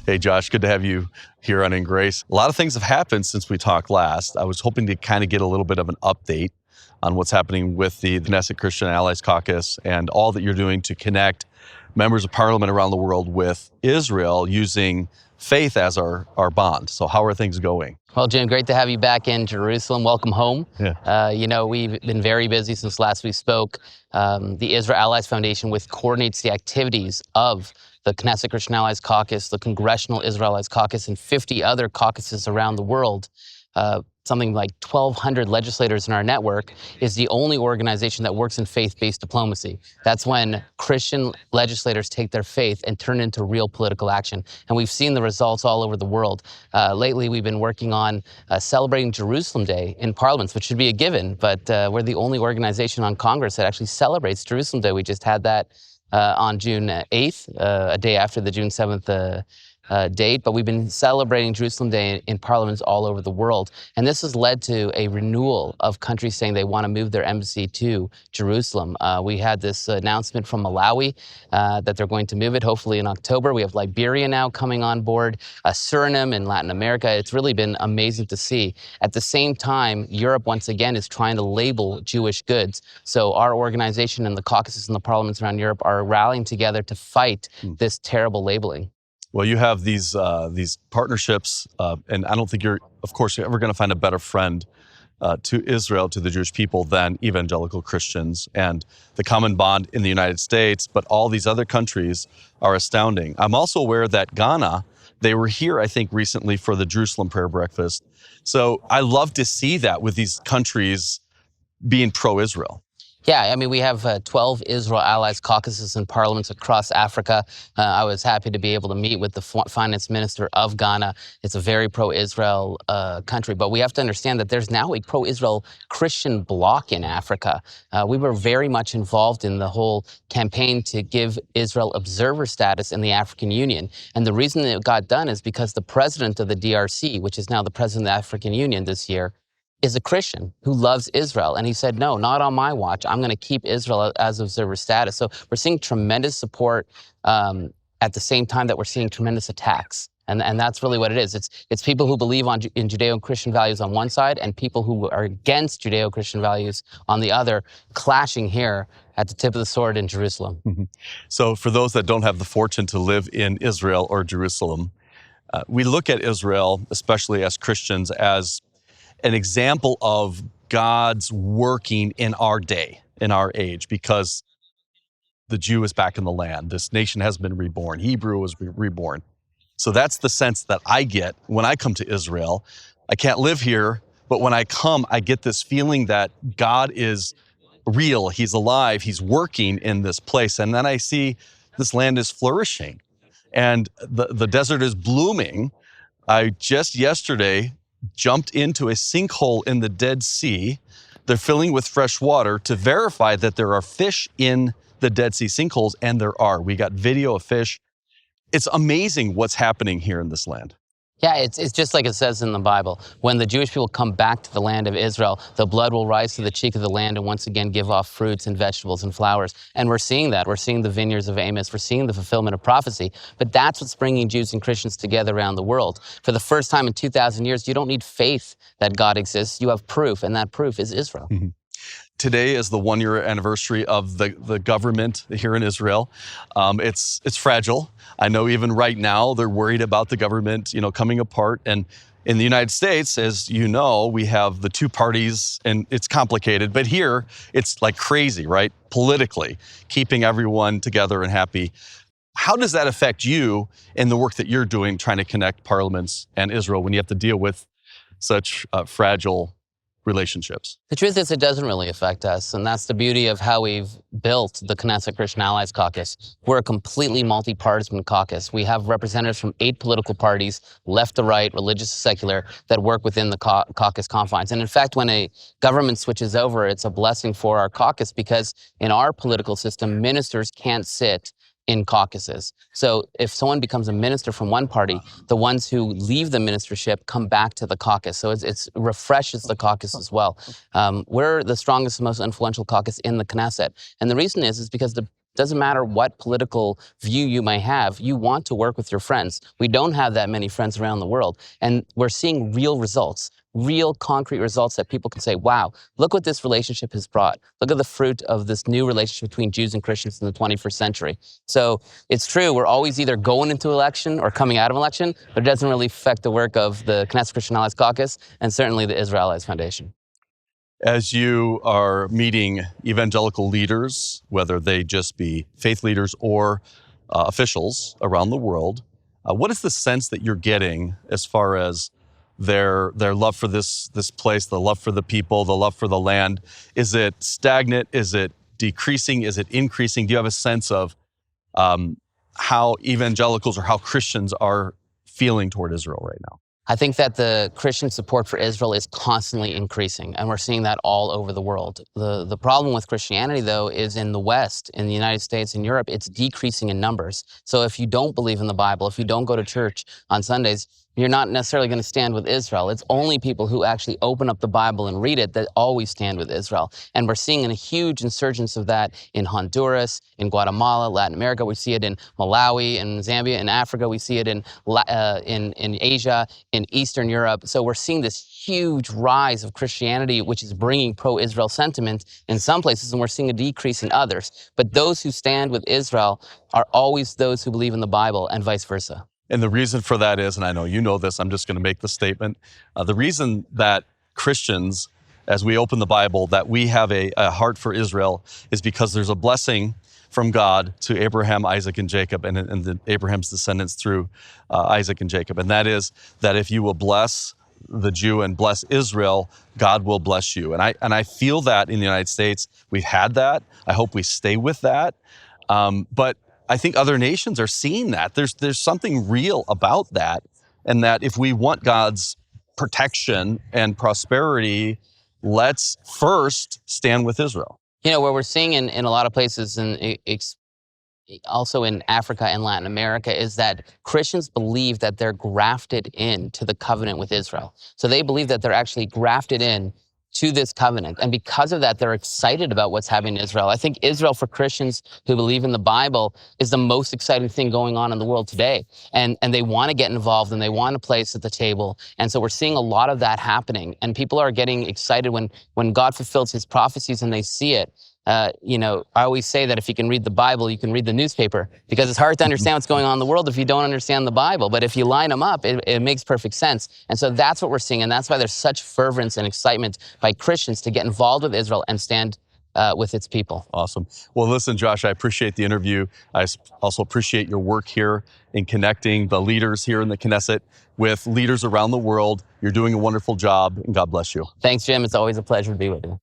Hey, Josh, good to have you here on InGrace. A lot of things have happened since we talked last. I was hoping to kind of get a little bit of an update on what's happening with the Knesset Christian Allies Caucus and all that you're doing to connect members of parliament around the world with Israel using faith as our bond. So how are things going? Well, Jim, great to have you back in Jerusalem. Welcome home. Yeah. We've been very busy since last we spoke. The Israel Allies Foundation, which coordinates the activities of the Knesset Christian Allies Caucus, the Congressional Israel Allies Caucus, and 50 other caucuses around the world. Something like 1,200 legislators in our network, is the only organization that works in faith-based diplomacy. That's when Christian legislators take their faith and turn it into real political action. And we've seen the results all over the world. Lately, we've been working on celebrating Jerusalem Day in parliaments, which should be a given, but we're the only organization on Congress that actually celebrates Jerusalem Day. We just had that on June 8th, a day after the June 7th date, but we've been celebrating Jerusalem Day in parliaments all over the world. And this has led to a renewal of countries saying they want to move their embassy to Jerusalem. We had this announcement from Malawi that they're going to move it, hopefully in October. We have Liberia now coming on board, Suriname in Latin America. It's really been amazing to see. At the same time, Europe, once again, is trying to label Jewish goods. So our organization and the caucuses and the parliaments around Europe are rallying together to fight this terrible labeling. Well, you have these partnerships, and I don't think you're ever going to find a better friend to Israel, to the Jewish people, than evangelical Christians. And the common bond in the United States, but all these other countries are astounding. I'm also aware that Ghana, they were here, I think, recently for the Jerusalem Prayer Breakfast. So I love to see that with these countries being pro-Israel. Yeah, I mean, we have 12 Israel Allies Caucuses and parliaments across Africa. I was happy to be able to meet with the finance minister of Ghana. It's a very pro-Israel country, but we have to understand that there's now a pro-Israel Christian bloc in Africa. We were very much involved in the whole campaign to give Israel observer status in the African Union. And the reason it got done is because the president of the DRC, which is now the president of the African Union this year, is a Christian who loves Israel. And he said, no, not on my watch. I'm going to keep Israel as observer status. So we're seeing tremendous support at the same time that we're seeing tremendous attacks. And that's really what it is. It's people who believe in Judeo-Christian values on one side and people who are against Judeo-Christian values on the other, clashing here at the tip of the sword in Jerusalem. Mm-hmm. So for those that don't have the fortune to live in Israel or Jerusalem, we look at Israel, especially as Christians, as an example of God's working in our day, in our age, because the Jew is back in the land. This nation has been reborn. Hebrew was reborn. So that's the sense that I get when I come to Israel. I can't live here, but when I come, I get this feeling that God is real. He's alive. He's working in this place. And then I see this land is flourishing and the desert is blooming. I just yesterday jumped into a sinkhole in the Dead Sea. They're filling with fresh water to verify that there are fish in the Dead Sea sinkholes, and there are. We got video of fish. It's amazing what's happening here in this land. Yeah, it's just like it says in the Bible. When the Jewish people come back to the land of Israel, the blood will rise to the cheek of the land and once again give off fruits and vegetables and flowers. And we're seeing that. We're seeing the vineyards of Amos. We're seeing the fulfillment of prophecy. But that's what's bringing Jews and Christians together around the world. For the first time in 2,000 years, you don't need faith that God exists. You have proof, and that proof is Israel. Mm-hmm. Today is the one-year anniversary of the government here in Israel. It's fragile. I know even right now they're worried about the government, coming apart. And in the United States, as you know, we have the two parties, and it's complicated. But here, it's like crazy, right? Politically, keeping everyone together and happy. How does that affect you in the work that you're doing, trying to connect parliaments and Israel when you have to deal with such fragile relationships? The truth is, it doesn't really affect us, and that's the beauty of how we've built the Knesset Christian Allies Caucus. We're a completely multi-partisan caucus. We have representatives from 8 political parties, left to right, religious to secular, that work within the caucus confines. And in fact, when a government switches over, it's a blessing for our caucus because in our political system, ministers can't sit in caucuses. So if someone becomes a minister from one party, the ones who leave the ministership come back to the caucus. So it refreshes the caucus as well. We're the strongest and most influential caucus in the Knesset. And the reason is because the Doesn't matter what political view you may have, you want to work with your friends. We don't have that many friends around the world. And we're seeing real results, real concrete results that people can say, wow, look what this relationship has brought. Look at the fruit of this new relationship between Jews and Christians in the 21st century. So it's true, we're always either going into election or coming out of election, but it doesn't really affect the work of the Knesset Christian Allies Caucus and certainly the Israel Allies Foundation. As you are meeting evangelical leaders, whether they just be faith leaders or officials around the world, what is the sense that you're getting as far as their love for this place, the love for the people, the love for the land? Is it stagnant? Is it decreasing? Is it increasing? Do you have a sense of how evangelicals or how Christians are feeling toward Israel right now? I think that the Christian support for Israel is constantly increasing, and we're seeing that all over the world. The problem with Christianity, though, is in the West, in the United States and Europe, it's decreasing in numbers. So if you don't believe in the Bible, if you don't go to church on Sundays, you're not necessarily going to stand with Israel. It's only people who actually open up the Bible and read it that always stand with Israel. And we're seeing a huge insurgence of that in Honduras, in Guatemala, Latin America. We see it in Malawi, in Zambia, in Africa. We see it in Asia, in Eastern Europe. So we're seeing this huge rise of Christianity, which is bringing pro-Israel sentiment in some places, and we're seeing a decrease in others. But those who stand with Israel are always those who believe in the Bible and vice versa. And the reason for that is, and I know you know this, I'm just going to make the statement, the reason that Christians, as we open the Bible, that we have a heart for Israel is because there's a blessing from God to Abraham, Isaac, and Jacob, and Abraham's descendants through Isaac and Jacob. And that is that if you will bless the Jew and bless Israel, God will bless you. And I feel that in the United States. We've had that. I hope we stay with that. But I think other nations are seeing that. There's something real about that, and that if we want God's protection and prosperity, let's first stand with Israel. You know, where we're seeing in a lot of places, and also in Africa and Latin America, is that Christians believe that they're grafted into the covenant with Israel. So they believe that they're actually grafted in to this covenant. And because of that, they're excited about what's happening in Israel. I think Israel, for Christians who believe in the Bible, is the most exciting thing going on in the world today. And they want to get involved, and they want a place at the table. And so we're seeing a lot of that happening. And people are getting excited when God fulfills his prophecies and they see it. You know, I always say that if you can read the Bible, you can read the newspaper, because it's hard to understand what's going on in the world if you don't understand the Bible. But if you line them up, it makes perfect sense. And so that's what we're seeing. And that's why there's such fervence and excitement by Christians to get involved with Israel and stand with its people. Awesome. Well, listen, Josh, I appreciate the interview. I also appreciate your work here in connecting the leaders here in the Knesset with leaders around the world. You're doing a wonderful job, and God bless you. Thanks, Jim. It's always a pleasure to be with you.